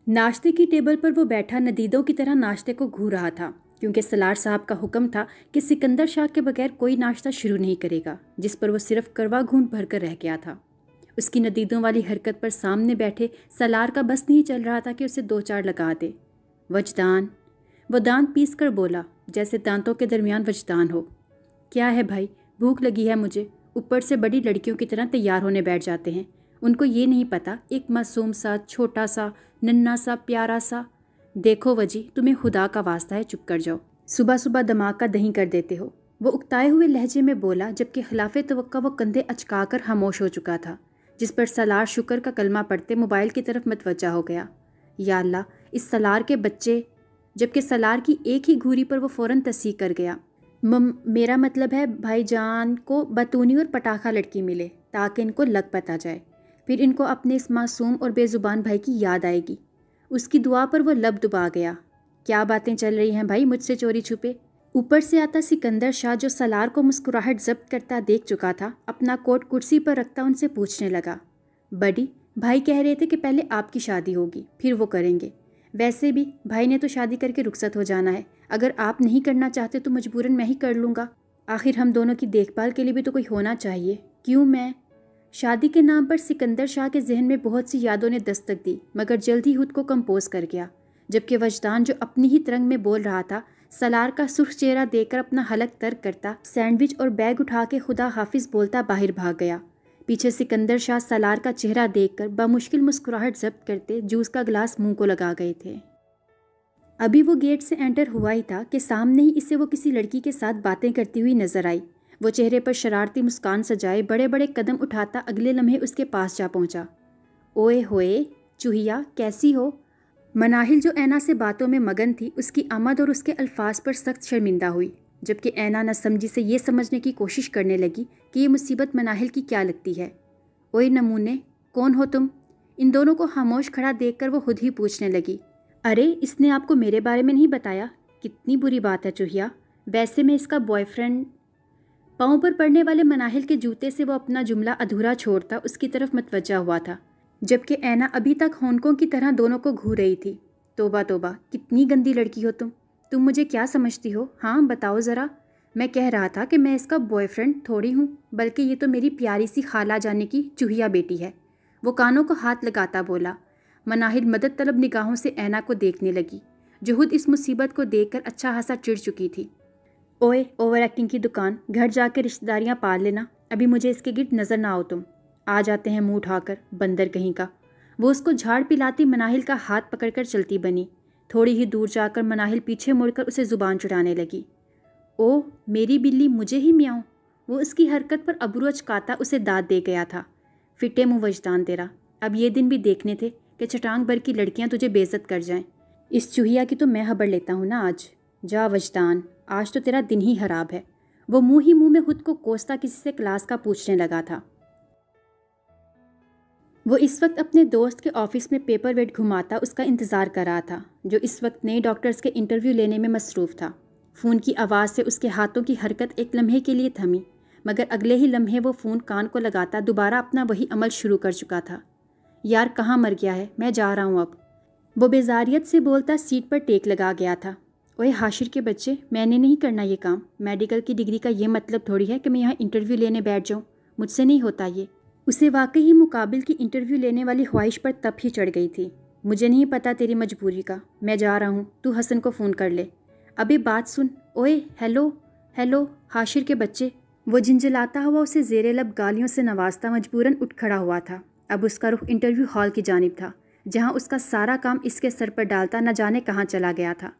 नाश्ते की टेबल पर वो बैठा नदीदों की तरह नाश्ते को घूर रहा था, क्योंकि सलार साहब का हुक्म था कि सिकंदर शाह के बगैर कोई नाश्ता शुरू नहीं करेगा, जिस पर वो सिर्फ कड़वा घूंट भरकर रह गया था। उसकी नदीदों वाली हरकत पर सामने बैठे सलार का बस नहीं चल रहा था कि उसे दो चार लगा दे। वजदान। वो दांत पीस कर बोला, जैसे दांतों के दरमियान वजदान हो। क्या है भाई, भूख लगी है मुझे। ऊपर से बड़ी लड़कियों की तरह तैयार होने बैठ जाते हैं। उनको ये नहीं पता एक मासूम सा, छोटा सा, नन्ना सा, प्यारा सा। देखो वजी, तुम्हें खुदा का वास्ता है, चुप कर जाओ। सुबह सुबह दिमाग का दही कर देते हो। वो उकताए हुए लहजे में बोला, जबकि खिलाफे तवक्का वो कंधे अचकाकर खामोश हो चुका था, जिस पर सलार शुक्र का कलमा पढ़ते मोबाइल की तरफ मतवज्जा हो गया। या अल्लाह, इस सलार के बच्चे। जबकि सलार की एक ही घूरी पर वो फ़ौरन तस्दीक कर गया। मेरा मतलब है भाईजान को बतूनी और पटाखा लड़की मिले, ताकि इनको लग पता जाए। फिर इनको अपने इस मासूम और बेज़ुबान भाई की याद आएगी। उसकी दुआ पर वो लब दुबा गया। क्या बातें चल रही हैं भाई मुझसे चोरी छुपे। ऊपर से आता सिकंदर शाह, जो सलार को मुस्कुराहट जब्त करता देख चुका था, अपना कोट कुर्सी पर रखता उनसे पूछने लगा, बड़ी, भाई कह रहे थे कि पहले आपकी शादी होगी, फिर वो करेंगे। वैसे भी भाई ने तो शादी करके रुखसत हो जाना है। अगर आप नहीं करना चाहते तो मजबूरन मैं ही कर लूँगा। आखिर हम दोनों की देखभाल के लिए भी तो कोई होना चाहिए। क्यों मैं? शादी के नाम पर सिकंदर शाह के जहन में बहुत सी यादों ने दस्तक दी, मगर जल्द ही खुद को कंपोज कर गया। जबकि वजदान, जो अपनी ही तरंग में बोल रहा था, सलार का सुर्ख चेहरा देखकर अपना हलक तर्क करता, सैंडविच और बैग उठा के खुदा हाफिज बोलता बाहर भाग गया। पीछे सिकंदर शाह सलार का चेहरा देखकर बामुश्किल मुस्कुराहट जब्त करते जूस का गिलास मुंह को लगा गए थे। अभी वो गेट से एंटर हुआ ही था कि सामने ही इसे वो किसी लड़की के साथ बातें करती हुई नजर आई। वो चेहरे पर शरारती मुस्कान सजाए बड़े बड़े कदम उठाता अगले लम्हे उसके पास जा पहुंचा। ओए होए चूहिया, कैसी हो? मनाहिल, जो ऐना से बातों में मगन थी, उसकी आमद और उसके अल्फाज पर सख्त शर्मिंदा हुई, जबकि ऐना न समझी से ये समझने की कोशिश करने लगी कि ये मुसीबत मनाहिल की क्या लगती है। ओए नमूने, कौन हो तुम? इन दोनों को खामोश खड़ा देखकर वो खुद ही पूछने लगी, अरे इसने आपको मेरे बारे में नहीं बताया? कितनी बुरी बात है चूहिया। वैसे मैं इसका बॉयफ्रेंड। पाँव पर पड़ने वाले मनाहिल के जूते से वो अपना जुमला अधूरा छोड़ता उसकी तरफ मतवज्जा हुआ था, जबकि ऐना अभी तक होंकों की तरह दोनों को घूर रही थी। तोबा तोबा, कितनी गंदी लड़की हो तुम मुझे क्या समझती हो? हाँ बताओ ज़रा। मैं कह रहा था कि मैं इसका बॉयफ्रेंड थोड़ी हूँ, बल्कि ये तो मेरी प्यारी सी खाला जाने की चूहिया बेटी है। वो कानों को हाथ लगाता बोला। मनाहिल मदद तलब निगाहों से ऐना को देखने लगी, जो खुद इस मुसीबत को देखकर अच्छा खासा चिढ़ चुकी थी। ओए, ओवर एक्टिंग की दुकान, घर जाके रिश्तेदारियां पाल लेना। अभी मुझे इसके गिर्द नजर ना आओ तुम। आ जाते हैं मुंह उठाकर, बंदर कहीं का। वो उसको झाड़ पिलाती मनाहिल का हाथ पकड़कर चलती बनी। थोड़ी ही दूर जाकर मनाहिल पीछे मुड़कर उसे जुबान चुराने लगी। ओ मेरी बिल्ली, मुझे ही म्याऊं। वो उसकी हरकत पर अबरू अचकाता उसे दाद दे गया था। फिटे मुंह वजदान तेरा। अब ये दिन भी देखने थे कि चटांग भर की लड़कियां तुझे बेइज्जत कर जाएं। इस चूहिया की तो मैं खबर लेता हूँ ना आज। जा वजदान, आज तो तेरा दिन ही खराब है। वो मुंह ही मुंह में खुद को कोसता किसी से क्लास का पूछने लगा था। वो इस वक्त अपने दोस्त के ऑफिस में पेपर वेट घुमाता उसका इंतज़ार कर रहा था, जो इस वक्त नए डॉक्टर्स के इंटरव्यू लेने में मसरूफ़ था। फ़ोन की आवाज़ से उसके हाथों की हरकत एक लम्हे के लिए थमी, मगर अगले ही लम्हे वो फ़ोन कान को लगाता दोबारा अपना वही अमल शुरू कर चुका था। यार कहाँ मर गया है, मैं जा रहा हूँ अब। वो बेजारियत से बोलता सीट पर टेक लगा गया था। ओए हाशिर के बच्चे, मैंने नहीं करना ये काम। मेडिकल की डिग्री का ये मतलब थोड़ी है कि मैं यहाँ इंटरव्यू लेने बैठ जाऊँ। मुझसे नहीं होता ये। उसे वाकई ही मुकाबिल की इंटरव्यू लेने वाली ख्वाहिश पर तप ही चढ़ गई थी। मुझे नहीं पता तेरी मजबूरी का, मैं जा रहा हूँ, तू हसन को फ़ोन कर ले। अबे बात सुन। ओए हेलो हेलो हाशिर के बच्चे। वो झिंझलाता हुआ उसे ज़ेरे लब गालियों से नवाजता मजबूरन उठ खड़ा हुआ था। अब उसका रुख इंटरव्यू हॉल की जानिब था, जहाँ उसका सारा काम इसके सर पर डालता न जाने कहाँ चला गया था।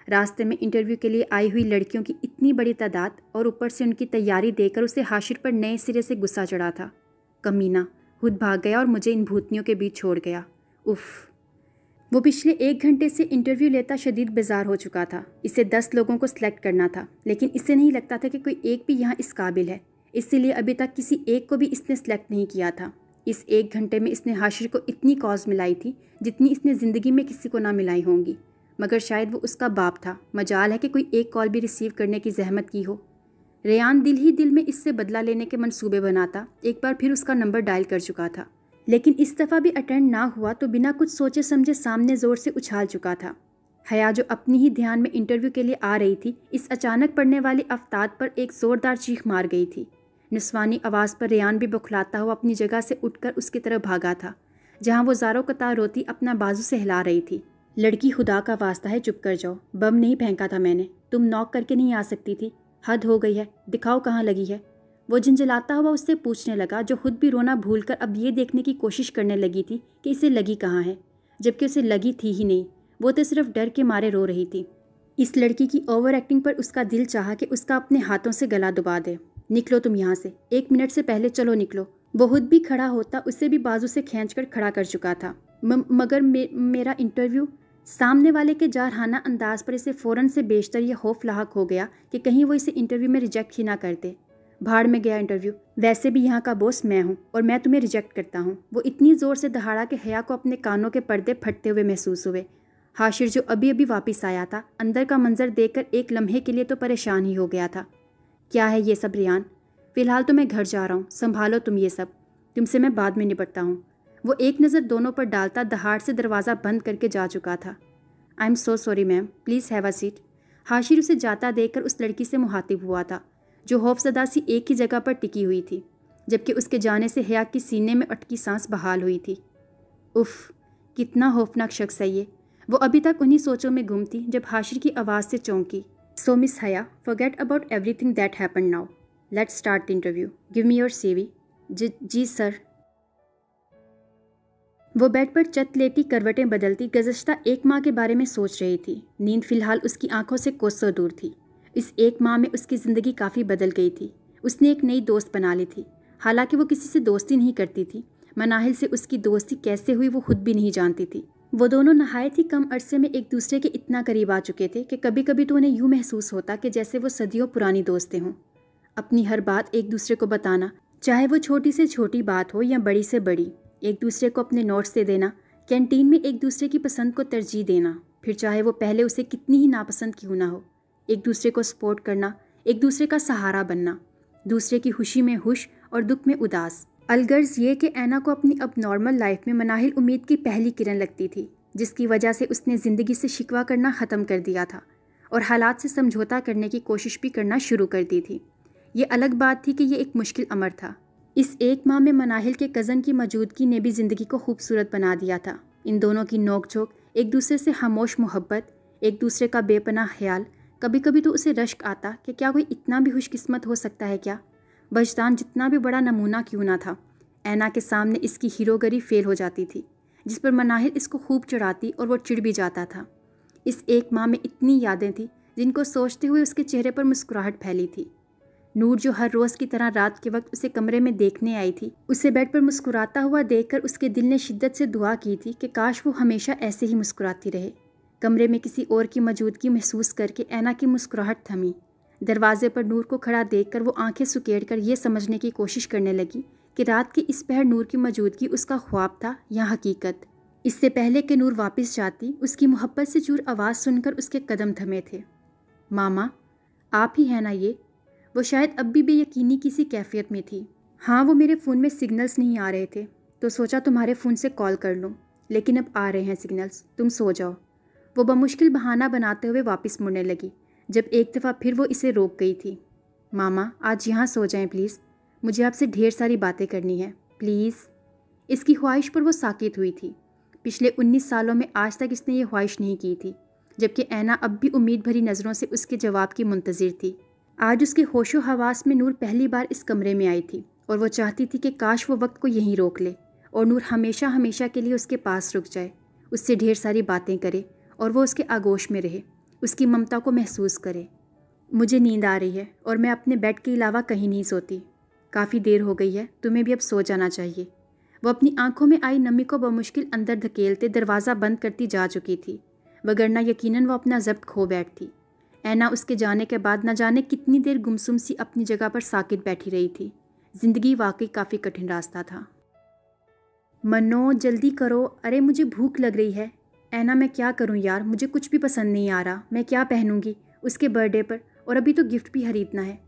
रास्ते में इंटरव्यू के लिए आई हुई लड़कियों की इतनी बड़ी तादाद और ऊपर से उनकी तैयारी देखकर उसे हाशिर पर नए सिरे से गुस्सा चढ़ा था। कमीना, खुद भाग गया और मुझे इन भूतनियों के बीच छोड़ गया। उफ़। वो पिछले 1 घंटे से इंटरव्यू लेता शदीद बेजार हो चुका था। इसे 10 लोगों को सिलेक्ट करना था, लेकिन इसे नहीं लगता था कि कोई एक भी यहाँ इस काबिल है। इसीलिए अभी तक किसी एक को भी इसने सिलेक्ट नहीं किया था। इस 1 घंटे में इसने हाशिर को इतनी कॉज मिलाई थी जितनी इसने ज़िंदगी में किसी को ना मिलाई होंगी, मगर शायद वो उसका बाप था। मजाल है कि कोई एक कॉल भी रिसीव करने की जहमत की हो। रेयान दिल ही दिल में इससे बदला लेने के मंसूबे बनाता एक बार फिर उसका नंबर डायल कर चुका था, लेकिन इस दफ़ा भी अटेंड ना हुआ तो बिना कुछ सोचे समझे सामने ज़ोर से उछाल चुका था। हया जो अपनी ही ध्यान में इंटरव्यू के लिए आ रही थी, इस अचानक पड़ने वाली अफ्ताब पर एक ज़ोरदार चीख मार गई थी। निस्वानी आवाज़ पर रेयान भी बौखलाता हुआ अपनी जगह से उठकर उसकी तरफ भागा था, जहाँ वो ज़ारो कतार रोती अपना बाजू से हिला रही थी। लड़की, खुदा का वास्ता है चुप कर जाओ, बम नहीं फेंका था मैंने, तुम नॉक करके नहीं आ सकती थी? हद हो गई है, दिखाओ कहाँ लगी है। वो झंझलाता हुआ उससे पूछने लगा, जो खुद भी रोना भूलकर अब ये देखने की कोशिश करने लगी थी कि इसे लगी कहाँ है, जबकि उसे लगी थी ही नहीं। वो तो सिर्फ डर के मारे रो रही थी। इस लड़की की ओवर एक्टिंग पर उसका दिल चाहा कि उसका अपने हाथों से गला दबा दे। निकलो तुम यहाँ से, 1 मिनट से पहले चलो निकलो। वो खुद भी खड़ा होता उसे भी बाजू से खींचकर खड़ा कर चुका था। मगर मेरा इंटरव्यू। सामने वाले के जारहाना अंदाज पर इसे फ़ौरन से बेशतर यह खौफ लाहक हो गया कि कहीं वो इसे इंटरव्यू में रिजेक्ट ही ना कर दे। भाड़ में गया इंटरव्यू, वैसे भी यहाँ का बॉस मैं हूँ और मैं तुम्हें रिजेक्ट करता हूँ। वो इतनी ज़ोर से दहाड़ा कि हया को अपने कानों के पर्दे फटते हुए महसूस हुए। हाशिर जो अभी अभी वापस आया था, अंदर का मंजर देखकर एक लम्हे के लिए तो परेशान ही हो गया था। क्या है ये सब रेयान? फ़िलहाल तो मैं घर जा रहा हूँ, संभालो तुम ये सब, तुमसे मैं बाद में निपटता हूँ। वो एक नज़र दोनों पर डालता दहाड़ से दरवाज़ा बंद करके जा चुका था। I am so sorry ma'am, please have a seat. Hashir उसे जाता देखकर उस लड़की से मुहातिब हुआ था, जो खौफज़दा सी एक ही जगह पर टिकी हुई थी, जबकि उसके जाने से हया की सीने में अटकी सांस बहाल हुई थी। उफ़, कितना खौफनाक शख्स है ये। वो अभी तक उन्हीं सोचों में गुम थी जब हाशिर की आवाज़ से चौंकी। So Miss Haya, forget about everything that happened now, let's start the interview, give me your CV. जी सर। वो बेड पर चत लेटी करवटें बदलती गुज़श्ता 1 माह के बारे में सोच रही थी। नींद फिलहाल उसकी आंखों से कोसों दूर थी। इस 1 माह में उसकी ज़िंदगी काफ़ी बदल गई थी। उसने एक नई दोस्त बना ली थी। हालांकि वो किसी से दोस्ती नहीं करती थी। मनाहिल से उसकी दोस्ती कैसे हुई वो खुद भी नहीं जानती थी। वो दोनों नहायत ही कम अरसे में एक दूसरे के इतना करीब आ चुके थे कि कभी कभी तो उन्हें यूँ महसूस होता कि जैसे वो सदियों पुरानी दोस्तें हों। अपनी हर बात एक दूसरे को बताना, चाहे वो छोटी से छोटी बात हो या बड़ी से बड़ी। एक दूसरे को अपने नोट्स दे देना, कैंटीन में एक दूसरे की पसंद को तरजीह देना, फिर चाहे वो पहले उसे कितनी ही नापसंद क्यों ना हो। एक दूसरे को सपोर्ट करना, एक दूसरे का सहारा बनना, दूसरे की खुशी में खुश और दुख में उदास। अलगर्ज ये कि ऐना को अपनी अब नॉर्मल लाइफ में मनाहिल उम्मीद की पहली किरण लगती थी, जिसकी वजह से उसने ज़िंदगी से शिकवा करना ख़त्म कर दिया था और हालात से समझौता करने की कोशिश भी करना शुरू कर दी थी। ये अलग बात थी कि ये एक मुश्किल अमर था। इस 1 माह में मनाहिल के कज़न की मौजूदगी ने भी ज़िंदगी को खूबसूरत बना दिया था। इन दोनों की नोक-झोंक, एक दूसरे से खामोश मोहब्बत, एक दूसरे का बेपनाह ख्याल। कभी कभी तो उसे रश्क आता कि क्या कोई इतना भी खुशकिस्मत हो सकता है क्या? वजदान जितना भी बड़ा नमूना क्यों ना था, ऐना के सामने इसकी हीरोगरी फेल हो जाती थी, जिस पर मनाहिल इसको खूब चढ़ाती और वो चिढ़ भी जाता था। इस 1 माह में इतनी यादें थी जिनको सोचते हुए उसके चेहरे पर मुस्कुराहट फैली थी। नूर जो हर रोज़ की तरह रात के वक्त उसे कमरे में देखने आई थी, उसे बेड पर मुस्कुराता हुआ देखकर उसके दिल ने शिद्दत से दुआ की थी कि काश वो हमेशा ऐसे ही मुस्कुराती रहे। कमरे में किसी और की मौजूदगी महसूस करके ऐना की मुस्कुराहट थमी। दरवाजे पर नूर को खड़ा देखकर वो आंखें सुकेड़ कर ये समझने की कोशिश करने लगी कि रात की इस पहर नूर की मौजूदगी उसका ख्वाब था या हकीकत। इससे पहले कि नूर वापस जाती, उसकी मोहब्बत से चूर आवाज़ सुनकर उसके कदम थमे थे। मामा, आप ही हैं ना ये? वो शायद अब भी बेयकीनी किसी कैफियत में थी। हाँ, वो मेरे फ़ोन में सिग्नल्स नहीं आ रहे थे तो सोचा तुम्हारे फ़ोन से कॉल कर लूँ, लेकिन अब आ रहे हैं सिग्नल्स, तुम सो जाओ। वो बमुश्किल बहाना बनाते हुए वापस मुड़ने लगी, जब एक दफ़ा फिर वो इसे रोक गई थी। मामा, आज यहाँ सो जाएं प्लीज़, मुझे आपसे ढेर सारी बातें करनी है, प्लीज़। इसकी ख्वाहिश पर वो साकित हुई थी। पिछले 19 सालों में आज तक इसने ये ख्वाहिश नहीं की थी, जबकि ऐना अब भी उम्मीद भरी नज़रों से उसके जवाब की मुंतज़िर थी। आज उसके होशो हवास में नूर पहली बार इस कमरे में आई थी और वो चाहती थी कि काश वो वक्त को यहीं रोक ले और नूर हमेशा हमेशा के लिए उसके पास रुक जाए, उससे ढेर सारी बातें करे और वो उसके आगोश में रहे, उसकी ममता को महसूस करे। मुझे नींद आ रही है और मैं अपने बेड के अलावा कहीं नहीं सोती। काफ़ी देर हो गई है, तुम्हें भी अब सो जाना चाहिए। वो अपनी आंखों में आई नमी को बमुश्किल अंदर धकेलते दरवाज़ा बंद करती जा चुकी थी, वगरना यकीनन वो अपना ज़ब्त खो बैठती। ऐना उसके जाने के बाद न जाने कितनी देर गुमसुम सी अपनी जगह पर साकित बैठी रही थी। ज़िंदगी वाकई काफ़ी कठिन रास्ता था। मनो, जल्दी करो, अरे मुझे भूख लग रही है। ऐना, मैं क्या करूं यार, मुझे कुछ भी पसंद नहीं आ रहा। मैं क्या पहनूंगी उसके बर्थडे पर, और अभी तो गिफ्ट भी खरीदना है।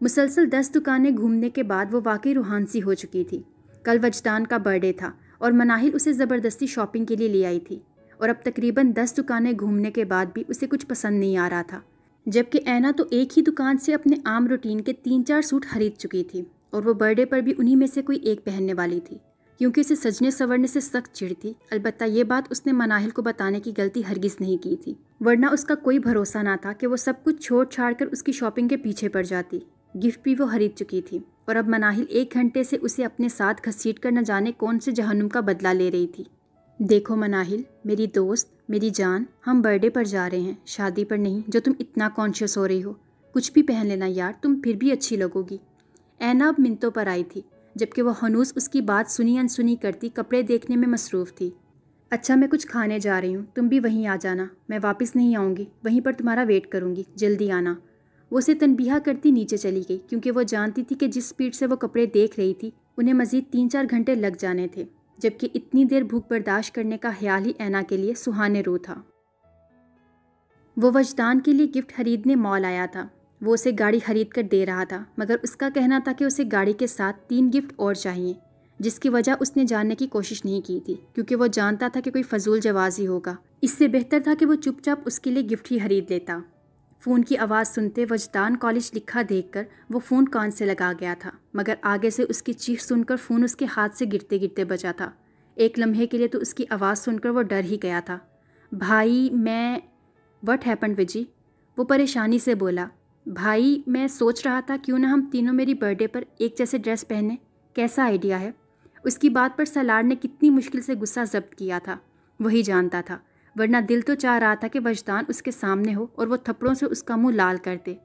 मुसलसल 10 दुकानें घूमने के बाद वो वाकई रूहान सी हो चुकी थी। कल वजदान का बर्थडे था और मनाहिल उसे ज़बरदस्ती शॉपिंग के लिए ले आई थी और अब तकरीबन 10 दुकानें घूमने के बाद भी उसे कुछ पसंद नहीं आ रहा था, जबकि ऐना तो एक ही दुकान से अपने आम रूटीन के 3-4 सूट खरीद चुकी थी और वो बर्थडे पर भी उन्हीं में से कोई एक पहनने वाली थी, क्योंकि उसे सजने संवरने से सख्त चिढ़ थी। अलबत्ता ये बात उसने मनाहिल को बताने की गलती हरगिज़ नहीं की थी, वरना उसका कोई भरोसा ना था कि वो सब कुछ छोड़ छाड़ कर उसकी शॉपिंग के पीछे पड़ जाती। गिफ्ट भी वो खरीद चुकी थी और अब मनाहिल 1 घंटे से उसे अपने साथ घसीट कर न जाने कौन से जहन्नुम का बदला ले रही थी। देखो मनाहिल, मेरी दोस्त, मेरी जान, हम बर्थडे पर जा रहे हैं, शादी पर नहीं, जो तुम इतना कॉन्शियस हो रही हो। कुछ भी पहन लेना यार, तुम फिर भी अच्छी लगोगी। ऐना अब मिनतों पर आई थी, जबकि वह हनूस उसकी बात सुनी अनसुनी करती कपड़े देखने में मसरूफ़ थी। अच्छा, मैं कुछ खाने जा रही हूँ, तुम भी वहीं आ जाना, मैं वापस नहीं आऊँगी, वहीं पर तुम्हारा वेट करूँगी, जल्दी आना। वो उसे तनबीहा करती नीचे चली गई, क्योंकि वो जानती थी कि जिस स्पीड से वो कपड़े देख रही थी उन्हें मज़ीद 3-4 घंटे लग जाने थे, जबकि इतनी देर भूख बर्दाश्त करने का ख्याल ही ऐना के लिए सुहाने रू था। वो वजदान के लिए गिफ्ट खरीदने मॉल आया था। वो उसे गाड़ी खरीद कर दे रहा था, मगर उसका कहना था कि उसे गाड़ी के साथ 3 गिफ्ट और चाहिए, जिसकी वजह उसने जानने की कोशिश नहीं की थी, क्योंकि वो जानता था कि कोई फजूल जवाजी होगा। इससे बेहतर था कि वो चुपचाप उसके लिए गिफ्ट ही खरीद लेता। फ़ोन की आवाज़ सुनते वजदान कॉलेज लिखा देखकर वो फ़ोन कान से लगा गया था, मगर आगे से उसकी चीख सुनकर फ़ोन उसके हाथ से गिरते गिरते बचा था। एक लम्हे के लिए तो उसकी आवाज़ सुनकर वो डर ही गया था। भाई मैं व्हाट हैपेंड विजी? वो परेशानी से बोला। भाई मैं सोच रहा था क्यों ना हम तीनों मेरी बर्थडे पर एक जैसे ड्रेस पहने, कैसा आइडिया है? उसकी बात पर सलार ने कितनी मुश्किल से गुस्सा जब्त किया था वही जानता था, वरना दिल तो चाह रहा था कि वजदान उसके सामने हो और वो थप्पड़ों से उसका मुंह लाल कर दे।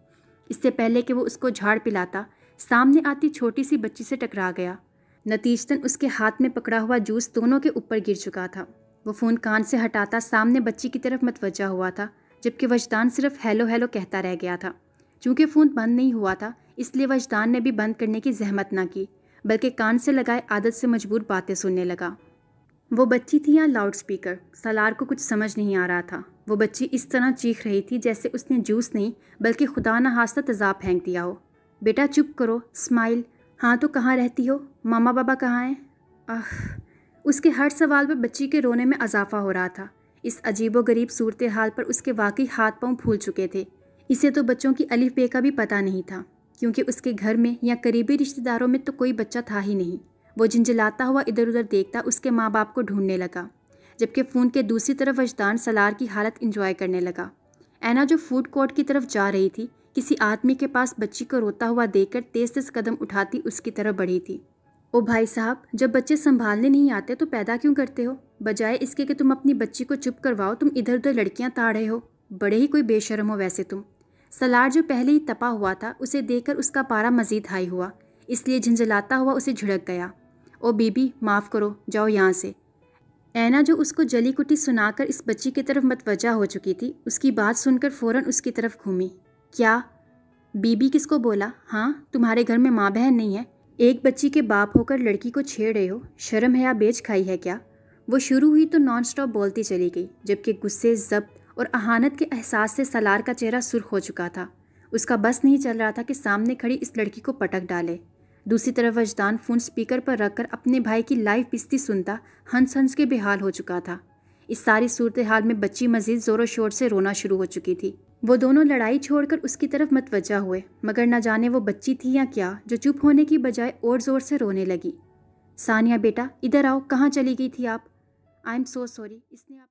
इससे पहले कि वो उसको झाड़ पिलाता, सामने आती छोटी सी बच्ची से टकरा गया। नतीजतन उसके हाथ में पकड़ा हुआ जूस दोनों के ऊपर गिर चुका था। वो फ़ोन कान से हटाता सामने बच्ची की तरफ मतवज्जा हुआ था, जबकि वजदान सिर्फ हेलो हेलो कहता रह गया था। चूँकि फ़ोन बंद नहीं हुआ था, इसलिए वजदान ने भी बंद करने की जहमत ना की, बल्कि कान से लगाए आदत से मजबूर बातें सुनने लगा। वो बच्ची थी या लाउड स्पीकर, सलार को कुछ समझ नहीं आ रहा था। वो बच्ची इस तरह चीख रही थी जैसे उसने जूस नहीं बल्कि खुदा न खास्ता तेज़ाब फेंक दिया हो। बेटा चुप करो, स्माइल। हाँ तो कहाँ रहती हो? मामा बाबा कहाँ हैं? आह। उसके हर सवाल पर बच्ची के रोने में इजाफा हो रहा था। इस अजीबो गरीब सूरत हाल पर उसके वाकई हाथ पांव फूल चुके थे। इसे तो बच्चों की अलिफ बे का भी पता नहीं था, क्योंकि उसके घर में या करीबी रिश्तेदारों में तो कोई बच्चा था ही नहीं। वो झिंझलाता हुआ इधर उधर देखता उसके माँ बाप को ढूंढने लगा, जबकि फ़ोन के दूसरी तरफ वजदान सलार की हालत इंजॉय करने लगा। ऐना जो फूड कोर्ट की तरफ जा रही थी, किसी आदमी के पास बच्ची को रोता हुआ देखकर तेज तेज कदम उठाती उसकी तरफ बढ़ी थी। ओ भाई साहब, जब बच्चे संभालने नहीं आते तो पैदा क्यों करते हो? बजाय इसके कि तुम अपनी बच्ची को चुप करवाओ, तुम इधर उधर लड़कियां ताड़ रहे हो। बड़े ही कोई बेशर्म हो वैसे तुम। सलार जो पहले ही तपा हुआ था, उसे देखकर उसका पारा मजीद हाई हुआ, इसलिए झंझलाता हुआ उसे झिड़क गया। ओ बीबी, माफ़ करो, जाओ यहाँ से। ऐना जो उसको जली कुटी सुनाकर इस बच्ची की तरफ मतवज्जा हो चुकी थी, उसकी बात सुनकर फ़ौरन उसकी तरफ घूमी। क्या? बीबी किसको बोला? हाँ, तुम्हारे घर में माँ बहन नहीं है? एक बच्ची के बाप होकर लड़की को छेड़ रहे हो, शर्म है या बेच खाई है क्या? वो शुरू हुई तो नॉन स्टॉप बोलती चली गई, जबकि गुस्से, ज़ब्त और अहानत के एहसास से सलार का चेहरा सुर्ख हो चुका था। उसका बस नहीं चल रहा था कि सामने खड़ी इस लड़की को पटक डाले। दूसरी तरफ वजदान फ़ोन स्पीकर पर रखकर अपने भाई की लाइव पिस्ती सुनता हंस हंस के बेहाल हो चुका था। इस सारी सूरत हाल में बच्ची मजीद ज़ोरों शोर से रोना शुरू हो चुकी थी। वो दोनों लड़ाई छोड़कर उसकी तरफ मतवज्जा हुए, मगर न जाने वो बच्ची थी या क्या, जो चुप होने की बजाय और ज़ोर से रोने लगी। सानिया बेटा, इधर आओ, कहाँ चली गई थी आप? आई एम सो सॉरी, इसने आप